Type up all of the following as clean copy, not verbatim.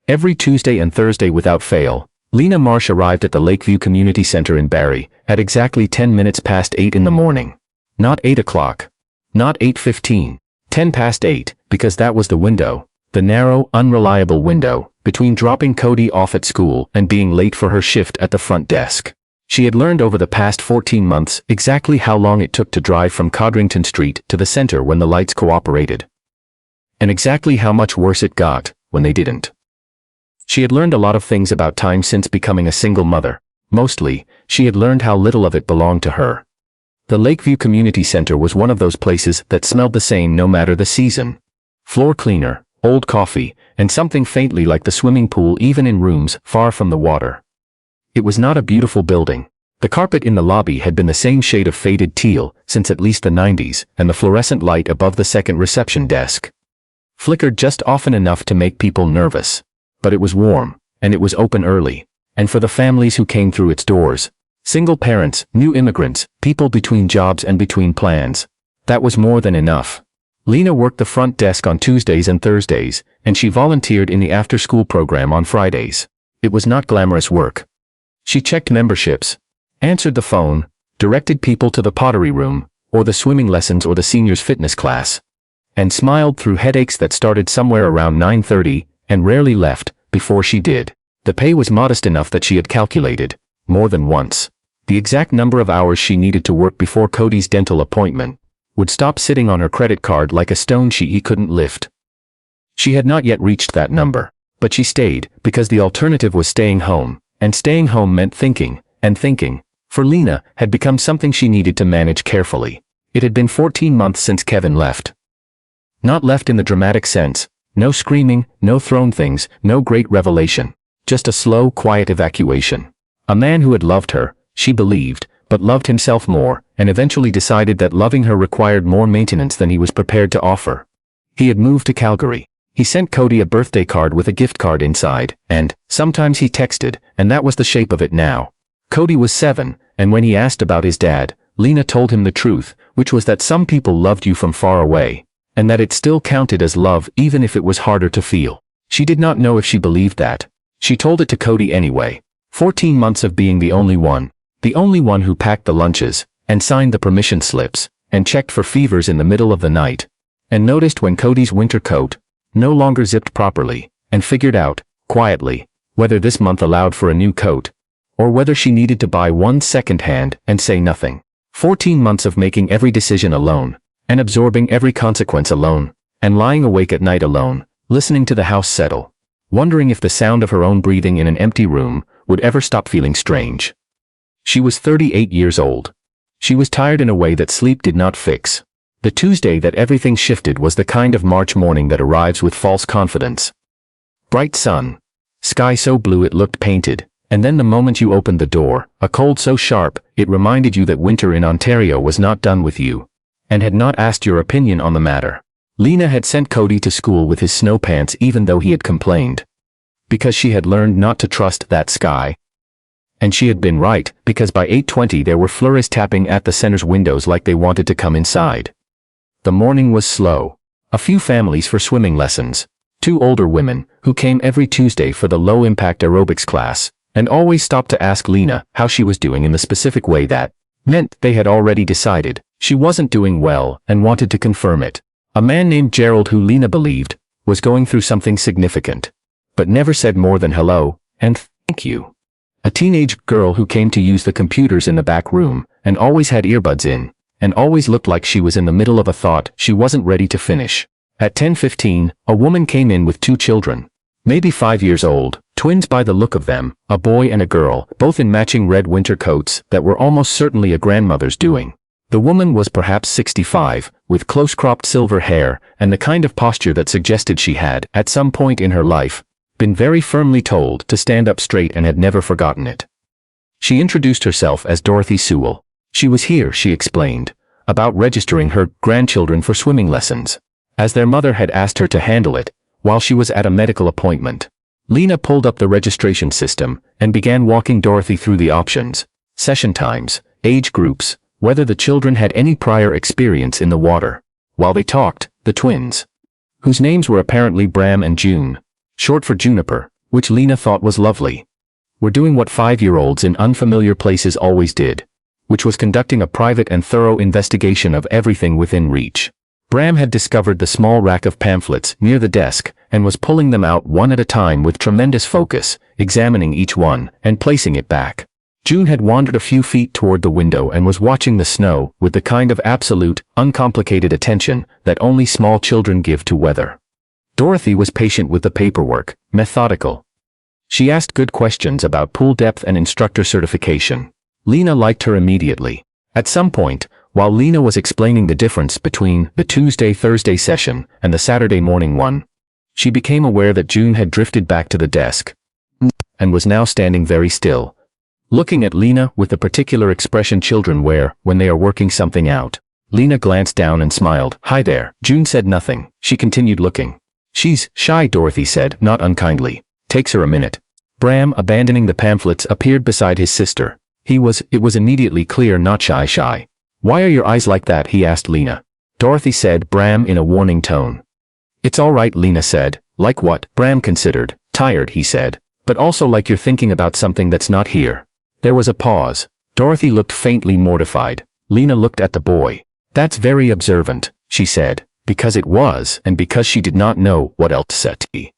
Every Tuesday and Thursday without fail, Lena Marsh arrived at the Lakeview Community Center in Barrie at exactly 10 minutes past 8 in the morning. Not 8 o'clock. Not 8:15. 10 past 8, because that was the window, the narrow, unreliable window, between dropping Cody off at school and being late for her shift at the front desk. She had learned over the past 14 months exactly how long it took to drive from Codrington Street to the center when the lights cooperated. And exactly how much worse it got when they didn't. She had learned a lot of things about time since becoming a single mother. Mostly, she had learned how little of it belonged to her. The Lakeview Community Center was one of those places that smelled the same no matter the season. Floor cleaner, old coffee, and something faintly like the swimming pool even in rooms far from the water. It was not a beautiful building. The carpet in the lobby had been the same shade of faded teal since at least the 90s, and the fluorescent light above the second reception desk flickered just often enough to make people nervous. But it was warm, and it was open early, and for the families who came through its doors, single parents, new immigrants, people between jobs and between plans, that was more than enough. Lena worked the front desk on Tuesdays and Thursdays, and she volunteered in the after-school program on Fridays. It was not glamorous work. She checked memberships, answered the phone, directed people to the pottery room, or the swimming lessons or the seniors' fitness class, and smiled through headaches that started somewhere around 9:30 and rarely left before she did. The pay was modest enough that she had calculated, more than once, the exact number of hours she needed to work before Cody's dental appointment would stop sitting on her credit card like a stone he couldn't lift. She had not yet reached that number, but she stayed because the alternative was staying home, and staying home meant thinking, and thinking, for Lena, had become something she needed to manage carefully. It had been 14 months since Kevin left. Not left in the dramatic sense, no screaming, no thrown things, no great revelation, just a slow, quiet evacuation. A man who had loved her, she believed, but loved himself more, and eventually decided that loving her required more maintenance than he was prepared to offer. He had moved to Calgary. He sent Cody a birthday card with a gift card inside, and sometimes he texted, and that was the shape of it now. Cody was 7, and when he asked about his dad, Lena told him the truth, which was that some people loved you from far away, and that it still counted as love even if it was harder to feel. She did not know if she believed that. She told it to Cody anyway. 14 months of being the only one who packed the lunches, and signed the permission slips, and checked for fevers in the middle of the night, and noticed when Cody's winter coat no longer zipped properly, and figured out, quietly, whether this month allowed for a new coat, or whether she needed to buy one second-hand and say nothing. 14 months of making every decision alone, and absorbing every consequence alone, and lying awake at night alone, listening to the house settle, wondering if the sound of her own breathing in an empty room would ever stop feeling strange. She was 38 years old. She was tired in a way that sleep did not fix. The Tuesday that everything shifted was the kind of March morning that arrives with false confidence. Bright sun, sky so blue it looked painted, and then the moment you opened the door, a cold so sharp, it reminded you that winter in Ontario was not done with you, and had not asked your opinion on the matter. Lena had sent Cody to school with his snow pants even though he had complained, because she had learned not to trust that sky. And she had been right, because by 8:20 there were flurries tapping at the center's windows like they wanted to come inside. The morning was slow. A few families for swimming lessons. 2 older women, who came every Tuesday for the low-impact aerobics class, and always stopped to ask Lena how she was doing in the specific way that meant they had already decided she wasn't doing well and wanted to confirm it. A man named Gerald who Lena believed was going through something significant, but never said more than hello and thank you. A teenage girl who came to use the computers in the back room and always had earbuds in, and always looked like she was in the middle of a thought she wasn't ready to finish. At 10:15, a woman came in with 2 children, maybe 5 years old, twins by the look of them, a boy and a girl, both in matching red winter coats that were almost certainly a grandmother's doing. The woman was perhaps 65, with close-cropped silver hair and the kind of posture that suggested she had, at some point in her life, been very firmly told to stand up straight and had never forgotten it. She introduced herself as Dorothy Sewell. She was here, she explained, about registering her grandchildren for swimming lessons, as their mother had asked her to handle it while she was at a medical appointment. Lena pulled up the registration system and began walking Dorothy through the options, session times, age groups, whether the children had any prior experience in the water. While they talked, the twins, whose names were apparently Bram and June, short for Juniper, which Lena thought was lovely. We're doing what 5-year-olds in unfamiliar places always did, which was conducting a private and thorough investigation of everything within reach. Bram had discovered the small rack of pamphlets near the desk and was pulling them out one at a time with tremendous focus, examining each one and placing it back. June had wandered a few feet toward the window and was watching the snow with the kind of absolute, uncomplicated attention that only small children give to weather. Dorothy was patient with the paperwork, methodical. She asked good questions about pool depth and instructor certification. Lena liked her immediately. At some point, while Lena was explaining the difference between the Tuesday-Thursday session and the Saturday morning one, she became aware that June had drifted back to the desk and was now standing very still, looking at Lena with the particular expression children wear when they are working something out. Lena glanced down and smiled. "Hi there." June said nothing. She continued looking. "She's shy," Dorothy said, not unkindly. "Takes her a minute." Bram, abandoning the pamphlets, appeared beside his sister. It was immediately clear not shy. "Why are your eyes like that?" he asked Lena. Dorothy said, Bram in a warning tone. "It's all right," Lena said. "Like what?" Bram considered. "Tired," he said. "But also like you're thinking about something that's not here." There was a pause. Dorothy looked faintly mortified. Lena looked at the boy. "That's very observant," she said, because it was, and because she did not know what else to say.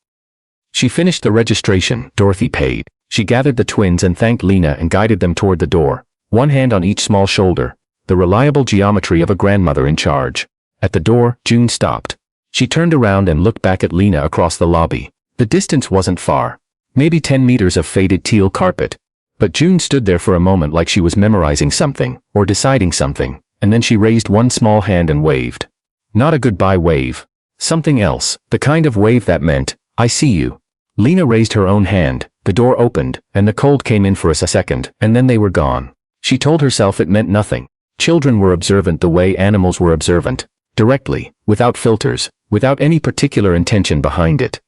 She finished the registration. Dorothy paid. She gathered the twins and thanked Lena and guided them toward the door, one hand on each small shoulder, the reliable geometry of a grandmother in charge. At the door, June stopped. She turned around and looked back at Lena across the lobby. The distance wasn't far. Maybe 10 meters of faded teal carpet. But June stood there for a moment like she was memorizing something, or deciding something, and then she raised one small hand and waved. Not a goodbye wave. Something else, the kind of wave that meant, "I see you." Lena raised her own hand, the door opened, and the cold came in for a second, and then they were gone. She told herself it meant nothing. Children were observant the way animals were observant, directly, without filters, without any particular intention behind it.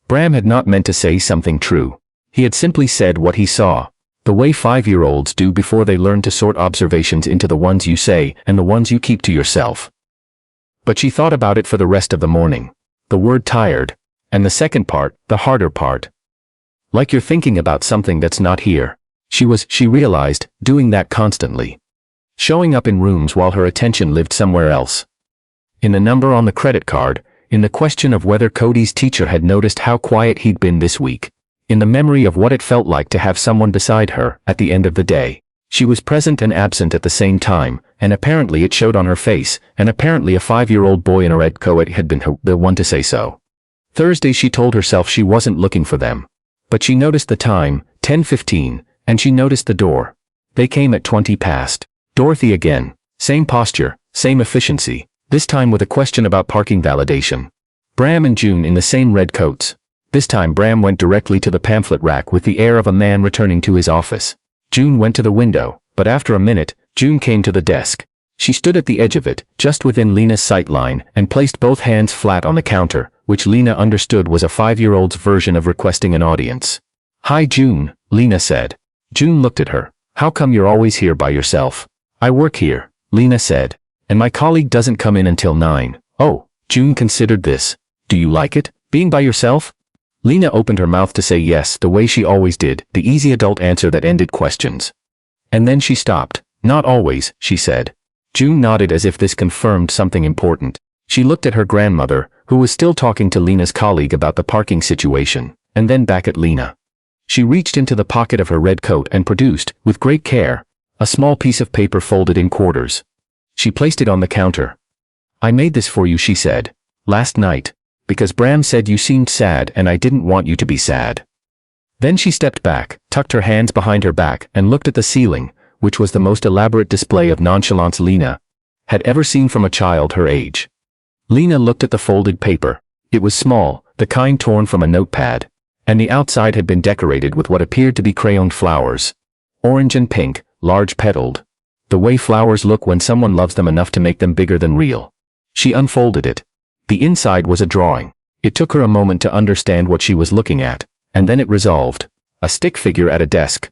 Bram had not meant to say something true. He had simply said what he saw, the way 5-year-olds do before they learn to sort observations into the ones you say and the ones you keep to yourself. But she thought about it for the rest of the morning. The word tired, and the second part, the harder part. Like you're thinking about something that's not here. She realized, doing that constantly. Showing up in rooms while her attention lived somewhere else. In the number on the credit card, in the question of whether Cody's teacher had noticed how quiet he'd been this week, in the memory of what it felt like to have someone beside her at the end of the day. She was present and absent at the same time, and apparently it showed on her face, and apparently a 5-year-old boy in a red coat had been the one to say so. Thursday she told herself she wasn't looking for them. But she noticed the time, 10:15, and she noticed the door. They came at 20 past. Dorothy again. Same posture, same efficiency, this time with a question about parking validation. Bram and June in the same red coats. This time Bram went directly to the pamphlet rack with the air of a man returning to his office. June went to the window, but after a minute, June came to the desk. She stood at the edge of it, just within Lena's sight line, and placed both hands flat on the counter, which Lena understood was a 5-year-old's version of requesting an audience. "Hi June," Lena said. June looked at her. "How come you're always here by yourself?" "I work here," Lena said. "And my colleague doesn't come in until 9. "Oh," June considered this. "Do you like it, being by yourself?" Lena opened her mouth to say yes the way she always did, the easy adult answer that ended questions. And then she stopped. "Not always," she said. June nodded as if this confirmed something important. She looked at her grandmother, who was still talking to Lena's colleague about the parking situation, and then back at Lena. She reached into the pocket of her red coat and produced, with great care, a small piece of paper folded in quarters. She placed it on the counter. "I made this for you," she said. "Last night. Because Bram said you seemed sad and I didn't want you to be sad." Then she stepped back, tucked her hands behind her back, and looked at the ceiling, which was the most elaborate display of nonchalance Lena had ever seen from a child her age. Lena looked at the folded paper. It was small, the kind torn from a notepad, and the outside had been decorated with what appeared to be crayoned flowers. Orange and pink, large petaled. The way flowers look when someone loves them enough to make them bigger than real. She unfolded it. The inside was a drawing. It took her a moment to understand what she was looking at, and then it resolved. A stick figure at a desk.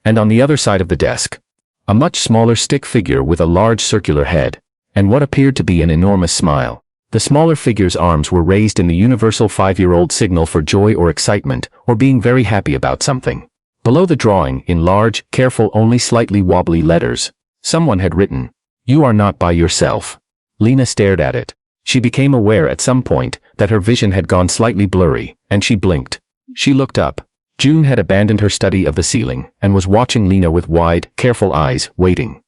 And on the other side of the desk, a much smaller stick figure with a large circular head, and what appeared to be an enormous smile. The smaller figure's arms were raised in the universal 5-year-old signal for joy or excitement, or being very happy about something. Below the drawing, in large, careful, only slightly wobbly letters, someone had written, "You are not by yourself." Lena stared at it. She became aware at some point that her vision had gone slightly blurry, and she blinked. She looked up. June had abandoned her study of the ceiling and was watching Lena with wide, careful eyes, waiting.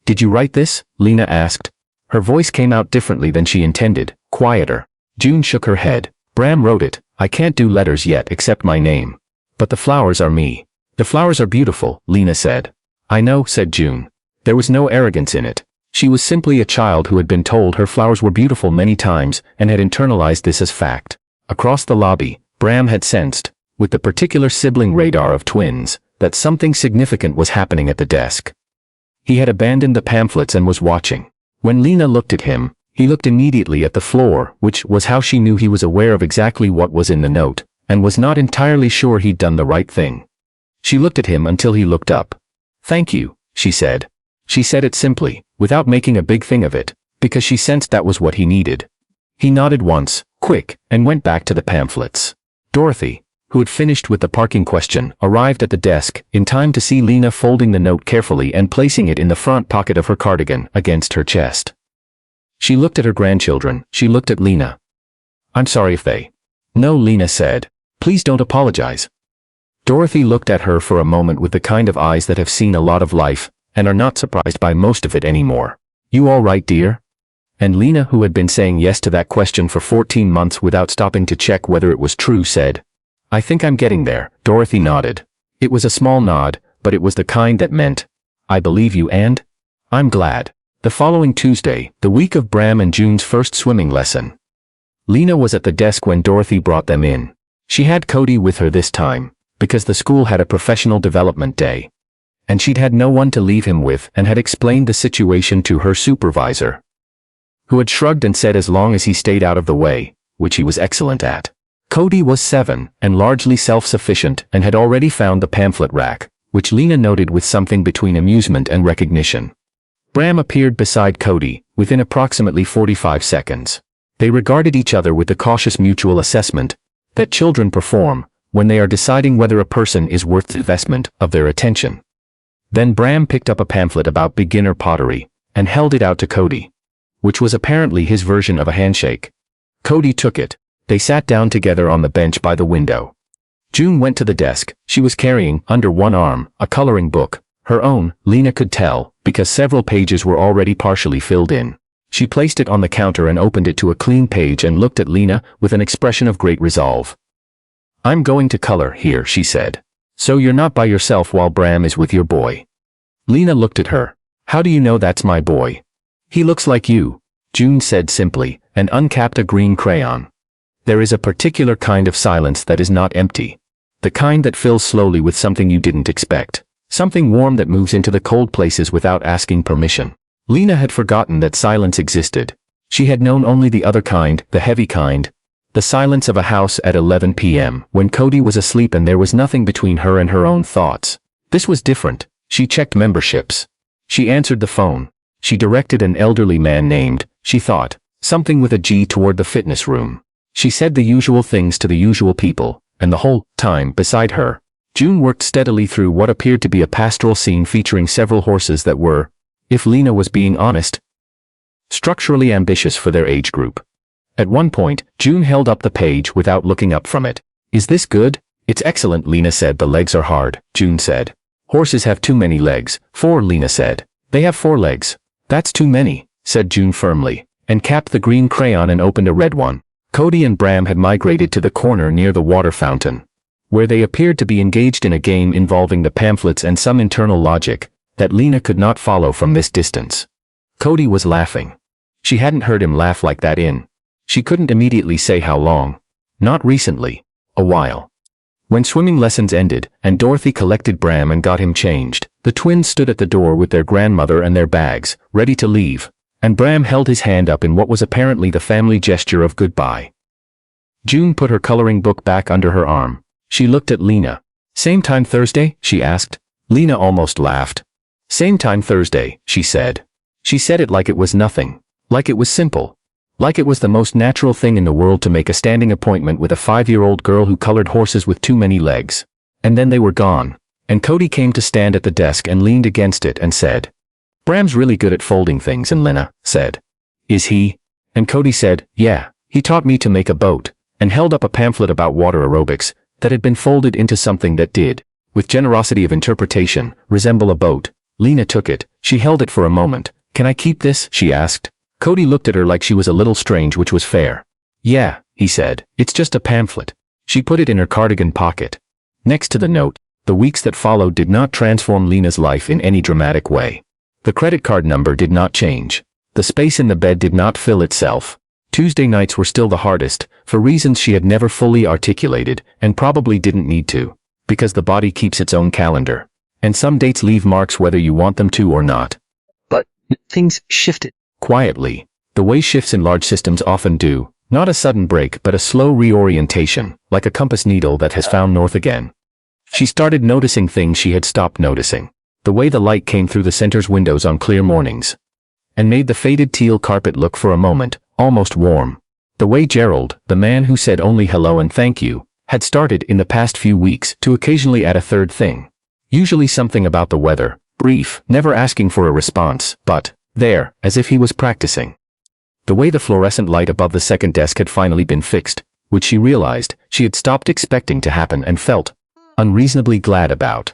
"Did you write this?" Lena asked. Her voice came out differently than she intended, quieter. June shook her head. "Bram wrote it. I can't do letters yet except my name. But the flowers are me." "The flowers are beautiful," Lena said. "I know," said June. There was no arrogance in it. She was simply a child who had been told her flowers were beautiful many times and had internalized this as fact. Across the lobby, Bram had sensed, with the particular sibling radar of twins, that something significant was happening at the desk. He had abandoned the pamphlets and was watching. When Lena looked at him, he looked immediately at the floor, which was how she knew he was aware of exactly what was in the note, and was not entirely sure he'd done the right thing. She looked at him until he looked up. "Thank you," she said. She said it simply, without making a big thing of it, because she sensed that was what he needed. He nodded once, quick, and went back to the pamphlets. Dorothy, who had finished with the parking question, arrived at the desk in time to see Lena folding the note carefully and placing it in the front pocket of her cardigan against her chest. She looked at her grandchildren. She looked at Lena. "I'm sorry if they..." "No," Lena said. "Please don't apologize." Dorothy looked at her for a moment with the kind of eyes that have seen a lot of life and are not surprised by most of it anymore. "You all right, dear?" And Lena, who had been saying yes to that question for 14 months without stopping to check whether it was true, said, "I think I'm getting there." Dorothy nodded. It was a small nod, but it was the kind that meant, "I believe you and I'm glad." The following Tuesday, the week of Bram and June's first swimming lesson. Lena was at the desk when Dorothy brought them in. She had Cody with her this time, because the school had a professional development day. And she'd had no one to leave him with and had explained the situation to her supervisor, who had shrugged and said as long as he stayed out of the way, which he was excellent at. Cody was 7 and largely self-sufficient and had already found the pamphlet rack, which Lena noted with something between amusement and recognition. Bram appeared beside Cody within approximately 45 seconds. They regarded each other with the cautious mutual assessment that children perform when they are deciding whether a person is worth the investment of their attention. Then Bram picked up a pamphlet about beginner pottery and held it out to Cody, which was apparently his version of a handshake. Cody took it. They sat down together on the bench by the window. June went to the desk. She was carrying, under one arm, a coloring book. Her own, Lena could tell, because several pages were already partially filled in. She placed it on the counter and opened it to a clean page and looked at Lena with an expression of great resolve. "I'm going to color here," she said. "So you're not by yourself while Bram is with your boy." Lena looked at her. "How do you know that's my boy?" "He looks like you," June said simply, and uncapped a green crayon. There is a particular kind of silence that is not empty. The kind that fills slowly with something you didn't expect. Something warm that moves into the cold places without asking permission. Lena had forgotten that silence existed. She had known only the other kind, the heavy kind. The silence of a house at 11 p.m. when Cody was asleep and there was nothing between her and her own thoughts. This was different. She checked memberships. She answered the phone. She directed an elderly man named, she thought, something with a G toward the fitness room. She said the usual things to the usual people, and the whole time, beside her, June worked steadily through what appeared to be a pastoral scene featuring several horses that were, if Lena was being honest, structurally ambitious for their age group. At one point, June held up the page without looking up from it. "Is this good?" "It's excellent," Lena said. "The legs are hard," June said. "Horses have too many legs." "4," Lena said. "They have 4 legs." "That's too many," said June firmly, and capped the green crayon and opened a red one. Cody and Bram had migrated to the corner near the water fountain, where they appeared to be engaged in a game involving the pamphlets and some internal logic that Lena could not follow from this distance. Cody was laughing. She hadn't heard him laugh like that in. She couldn't immediately say how long. Not recently. A while. When swimming lessons ended and Dorothy collected Bram and got him changed, the twins stood at the door with their grandmother and their bags, ready to leave, and Bram held his hand up in what was apparently the family gesture of goodbye. June put her coloring book back under her arm. She looked at Lena. "Same time Thursday?" she asked. Lena almost laughed. "Same time Thursday," she said. She said it like it was nothing. Like it was simple. Like it was the most natural thing in the world to make a standing appointment with a 5-year-old girl who colored horses with too many legs. And then they were gone. And Cody came to stand at the desk and leaned against it and said, "Bram's really good at folding things," and Lena said, "Is he?" And Cody said, "Yeah, he taught me to make a boat," and held up a pamphlet about water aerobics that had been folded into something that did, with generosity of interpretation, resemble a boat. Lena took it. She held it for a moment. "Can I keep this?" she asked. Cody looked at her like she was a little strange, which was fair. "Yeah," he said. "It's just a pamphlet." She put it in her cardigan pocket. Next to the note, the weeks that followed did not transform Lena's life in any dramatic way. The credit card number did not change. The space in the bed did not fill itself. Tuesday nights were still the hardest, for reasons she had never fully articulated, and probably didn't need to. Because the body keeps its own calendar. And some dates leave marks whether you want them to or not. But things shifted. Quietly. The way shifts in large systems often do. Not a sudden break, but a slow reorientation, like a compass needle that has found north again. She started noticing things she had stopped noticing. The way the light came through the center's windows on clear mornings. And made the faded teal carpet look for a moment, almost warm. The way Gerald, the man who said only hello and thank you, had started in the past few weeks to occasionally add a third thing. Usually something about the weather, brief, never asking for a response, but there, as if he was practicing. The way the fluorescent light above the second desk had finally been fixed, which she realized she had stopped expecting to happen and felt unreasonably glad about.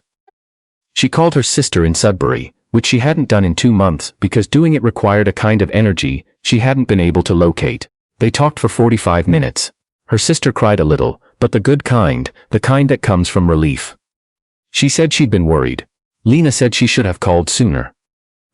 She called her sister in Sudbury, which she hadn't done in 2 months because doing it required a kind of energy she hadn't been able to locate. They talked for 45 minutes. Her sister cried a little, but the good kind, the kind that comes from relief. She said she'd been worried. Lena said she should have called sooner.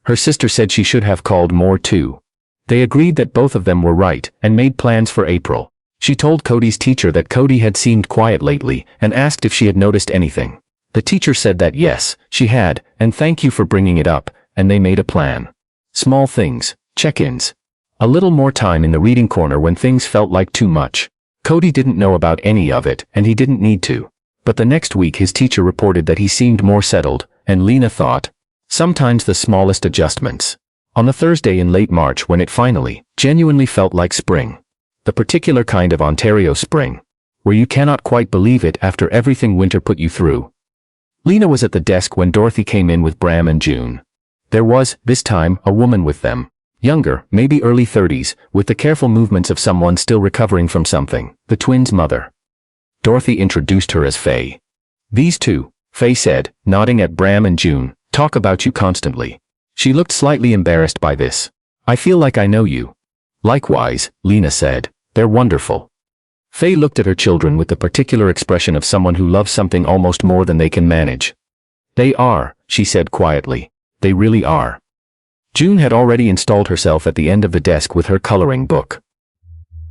Her sister said she should have called more too. They agreed that both of them were right and made plans for April. She told Cody's teacher that Cody had seemed quiet lately and asked if she had noticed anything. The teacher said that yes, she had, and thank you for bringing it up, and they made a plan. Small things, check-ins. A little more time in the reading corner when things felt like too much. Cody didn't know about any of it, and he didn't need to. But the next week his teacher reported that he seemed more settled, and Lena thought, sometimes the smallest adjustments. On the Thursday in late March when it finally, genuinely felt like spring. The particular kind of Ontario spring. Where you cannot quite believe it after everything winter put you through. Lena was at the desk when Dorothy came in with Bram and June. There was, this time, a woman with them. Younger, maybe early 30s, with the careful movements of someone still recovering from something, the twins' mother. Dorothy introduced her as Faye. "These two," Faye said, nodding at Bram and June, "talk about you constantly." She looked slightly embarrassed by this. "I feel like I know you." "Likewise," Lena said. "They're wonderful." Faye looked at her children with the particular expression of someone who loves something almost more than they can manage. "They are," she said quietly. "They really are." June had already installed herself at the end of the desk with her coloring book.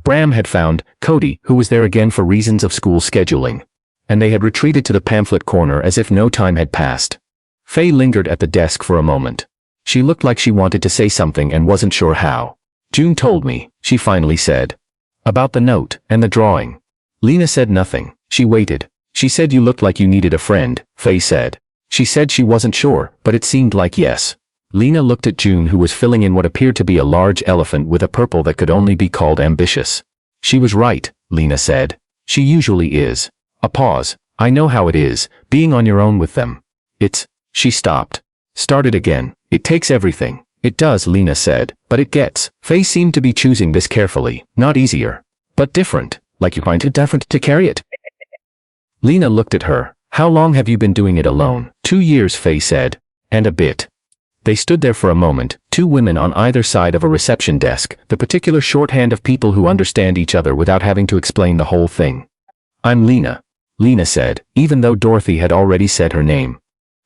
Bram had found Cody, who was there again for reasons of school scheduling. And they had retreated to the pamphlet corner as if no time had passed. Faye lingered at the desk for a moment. She looked like she wanted to say something and wasn't sure how. "June told me," she finally said. "About the note and the drawing." Lena said nothing. She waited. "She said you looked like you needed a friend," Faye said. She said she wasn't sure, but it seemed like yes. Lena looked at June, who was filling in what appeared to be a large elephant with a purple that could only be called ambitious. "She was right," Lena said. "She usually is." A pause. "I know how it is, being on your own with them. It's..." She stopped. Started again. "It takes everything." "It does," Lena said, "but it gets." Faye seemed to be choosing this carefully. "Not easier. But different. Like you find it different to carry it." Lena looked at her. "How long have you been doing it alone?" 2 years, Faye said. "And a bit." They stood there for a moment, two women on either side of a reception desk, the particular shorthand of people who understand each other without having to explain the whole thing. "I'm Lena," Lena said, even though Dorothy had already said her name.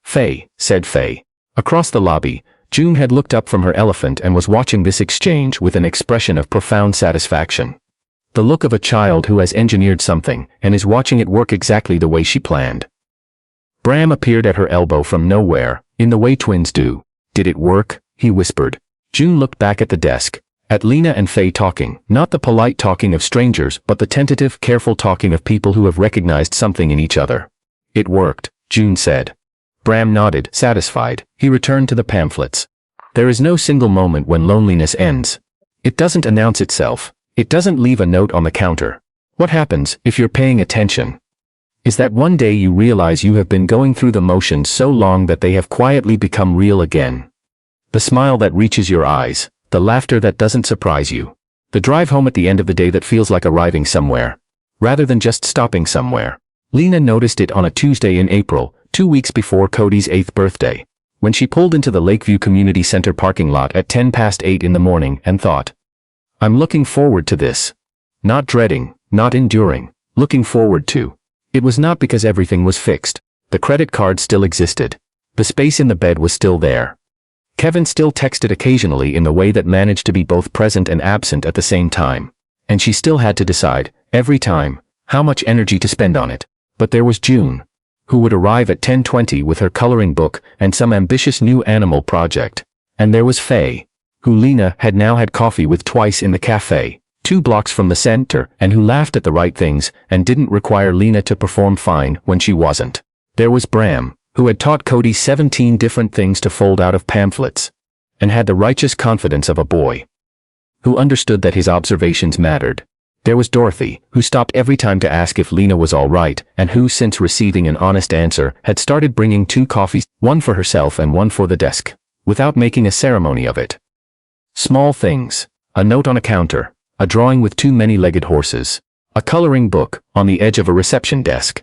"Faye," said Faye. Across the lobby, June had looked up from her elephant and was watching this exchange with an expression of profound satisfaction. The look of a child who has engineered something and is watching it work exactly the way she planned. Bram appeared at her elbow from nowhere, in the way twins do. "Did it work?" he whispered. June looked back at the desk, at Lena and Faye talking, not the polite talking of strangers but the tentative, careful talking of people who have recognized something in each other. "It worked," June said. Bram nodded, satisfied. He returned to the pamphlets. "There is no single moment when loneliness ends. It doesn't announce itself. It doesn't leave a note on the counter. What happens if you're paying attention is that one day you realize you have been going through the motions so long that they have quietly become real again. The smile that reaches your eyes, the laughter that doesn't surprise you, the drive home at the end of the day that feels like arriving somewhere, rather than just stopping somewhere. Lena noticed it on a Tuesday in April, 2 weeks before Cody's 8th birthday, when she pulled into the Lakeview Community Center parking lot at 8:10 in the morning and thought, I'm looking forward to this. Not dreading, not enduring, looking forward to. It was not because everything was fixed. The credit card still existed. The space in the bed was still there. Kevin still texted occasionally in the way that managed to be both present and absent at the same time. And she still had to decide, every time, how much energy to spend on it. But there was June, who would arrive at 10:20 with her coloring book and some ambitious new animal project. And there was Faye, who Lena had now had coffee with twice in the cafe, 2 blocks from the center, and who laughed at the right things and didn't require Lena to perform fine when she wasn't. There was Bram, who had taught Cody 17 different things to fold out of pamphlets, and had the righteous confidence of a boy who understood that his observations mattered. There was Dorothy, who stopped every time to ask if Lena was all right, and who, since receiving an honest answer, had started bringing 2 coffees, one for herself and one for the desk, without making a ceremony of it. Small things. A note on a counter, a drawing with 2 many-legged horses, a coloring book on the edge of a reception desk.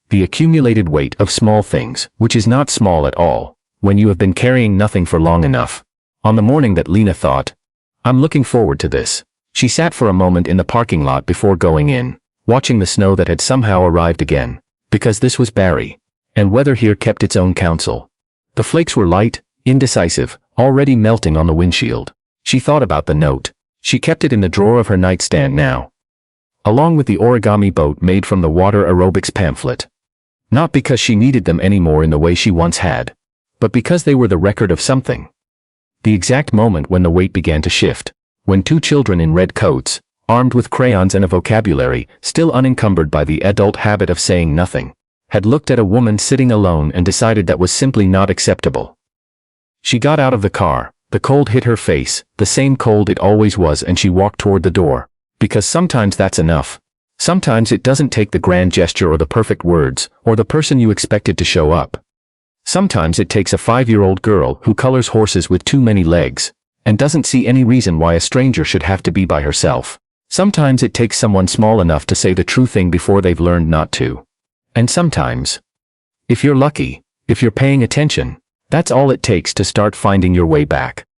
The accumulated weight of small things, which is not small at all, when you have been carrying nothing for long enough. On the morning that Lena thought, I'm looking forward to this, she sat for a moment in the parking lot before going in, watching the snow that had somehow arrived again, because this was Barrie, and weather here kept its own counsel. The flakes were light, indecisive, already melting on the windshield. She thought about the note. She kept it in the drawer of her nightstand now, along with the origami boat made from the water aerobics pamphlet. Not because she needed them anymore in the way she once had, but because they were the record of something. The exact moment when the weight began to shift, when 2 children in red coats, armed with crayons and a vocabulary, still unencumbered by the adult habit of saying nothing, had looked at a woman sitting alone and decided that was simply not acceptable. She got out of the car, the cold hit her face, the same cold it always was, and she walked toward the door, because sometimes that's enough. Sometimes it doesn't take the grand gesture or the perfect words, or the person you expected to show up. Sometimes it takes a 5-year-old girl who colors horses with too many legs, and doesn't see any reason why a stranger should have to be by herself. Sometimes it takes someone small enough to say the true thing before they've learned not to. And sometimes, if you're lucky, if you're paying attention, that's all it takes to start finding your way back.